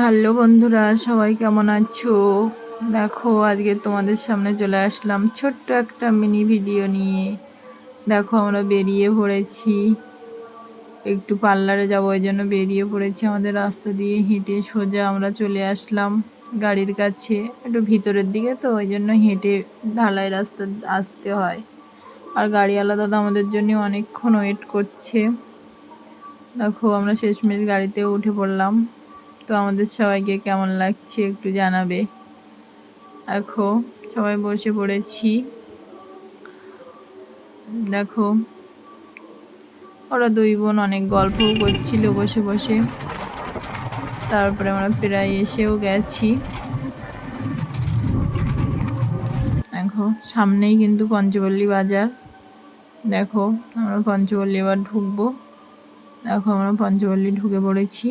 Hello বন্ধুরা, সবাই কেমন আছো? দেখো, আজকে তোমাদের সামনে চলে আসলাম ছোট্ট একটা মিনি ভিডিও নিয়ে। দেখো, আমরা বেরিয়ে পড়েছি, একটু পার্লারে যাবো, ওই জন্য বেরিয়ে পড়েছি। আমাদের রাস্তা দিয়ে হেঁটে সোজা আমরা চলে আসলাম গাড়ির কাছে। একটু ভিতরের দিকে তো, ওই জন্য হেঁটে ঢালাই রাস্তা আসতে হয়। আর গাড়িওয়ালা দাদা আমাদের জন্য অনেকক্ষণ ওয়েট করছে। দেখো, আমরা শেষমেশ গাড়িতে উঠে পড়লাম। তো আমাদের সবাইকে কেমন লাগছে একটু জানাবে। দেখো, সবাই বসে পড়েছি। দেখো, ওরা দুই বোন অনেক গল্পও করছিল বসে বসে। তারপরে আমরা প্রায় এসেও গেছি। দেখো, সামনেই কিন্তু পঞ্চপল্লী বাজার। দেখো, আমরা পঞ্চপল্লী এবার ঢুকবো। দেখো, আমরা পঞ্চপল্লী ঢুকে পড়েছি।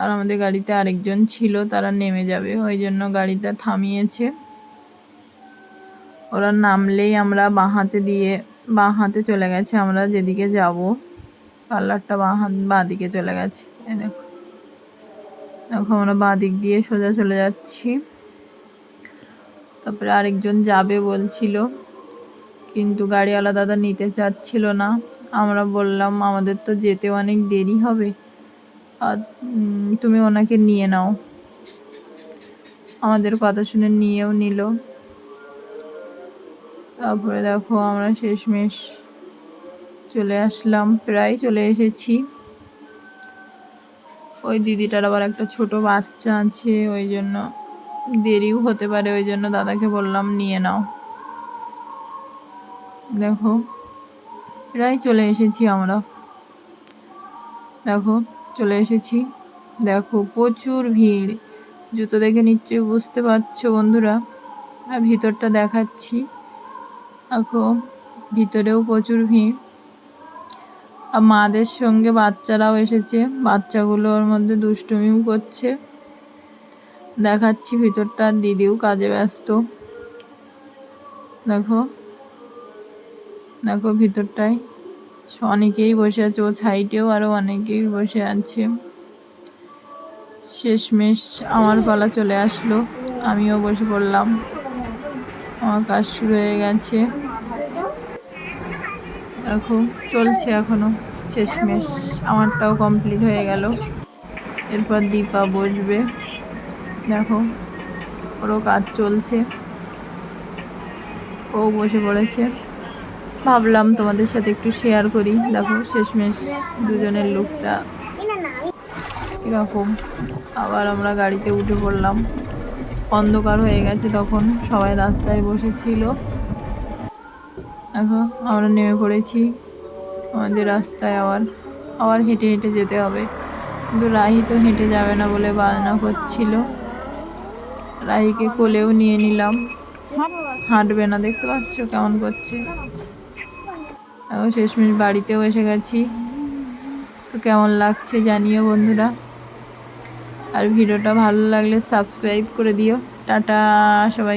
আর আমাদের গাড়িতে আরেকজন ছিল, তারা নেমে যাবে, ওই জন্য গাড়িটা থামিয়েছে। ওরা নামলেই আমরা বাঁ হাতে চলে গেছে। আমরা যেদিকে যাব পার্লারটা বাঁ দিকে চলে গেছে। দেখো, দেখো আমরা বাঁ দিক দিয়ে সোজা চলে যাচ্ছি। তারপরে আরেকজন যাবে বলছিল, কিন্তু গাড়িওয়ালা দাদা নিতে চাচ্ছিল না। আমরা বললাম আমাদের তো যেতে অনেক দেরি হবে, আর তুমি ওনাকে নিয়ে নাও। আমাদের কথা শুনে নিয়েও নিল। তারপরে দেখো, আমরা শেষমেশ চলে আসলাম, প্রায় চলে এসেছি। ওই দিদিটার আবার একটা ছোট বাচ্চা আছে, ওই জন্য দেরিও হতে পারে, ওই জন্য দাদাকে বললাম নিয়ে নাও। দেখো, প্রায় চলে এসেছি আমরা। দেখো, চলে এসেছি। দেখো, প্রচুর ভিড়। জুতো দেখে নিশ্চয়ই বুঝতে পারছো বন্ধুরা। আর ভিতরটা দেখাচ্ছি। দেখো, ভিতরেও প্রচুর ভিড়। আর মাদের সঙ্গে বাচ্চারাও এসেছে। বাচ্চাগুলোর মধ্যে দুষ্টুমিও করছে। দেখাচ্ছি ভিতরটা। দিদিও কাজে ব্যস্ত। দেখো, দেখো ভিতরটায় অনেকেই বসে আছে, ও সাইডেও আরো অনেকেই বসে আছে। শেষমেশ আমার পালা চলে আসলো, আমিও বসে পড়লাম। আমার কাজ শুরু হয়ে গেছে। দেখো, চলছে এখনো। শেষমেশ আমারটাও কমপ্লিট হয়ে গেল। এরপর দীপা বসবে। দেখো, ওরও কাজ চলছে, ও বসে পড়েছে। ভাবলাম তোমাদের সাথে একটু শেয়ার করি। দেখো, শেষমেশ দুজনের লুকটা এরকম। আবার আমরা গাড়িতে উঠে পড়লাম। অন্ধকার হয়ে গেছে তখন, সবাই রাস্তায় বসেছিল। দেখো, আমরা নেমে পড়েছি। আমাদের রাস্তায় আবার হেঁটে হেঁটে যেতে হবে, কিন্তু রাহি তো হেঁটে যাবে না বলে বায়না করছিল। রাহিকে কোলেও নিয়ে নিলাম, হাঁটবে না, দেখতে পাচ্ছ কেমন করছে। এখন শেষমেশ বাড়িতেও এসে গেছি। তো কেমন লাগছে জানিও বন্ধুরা। আর ভিডিওটা ভালো লাগলে সাবস্ক্রাইব করে দিও। টাটা সবাই।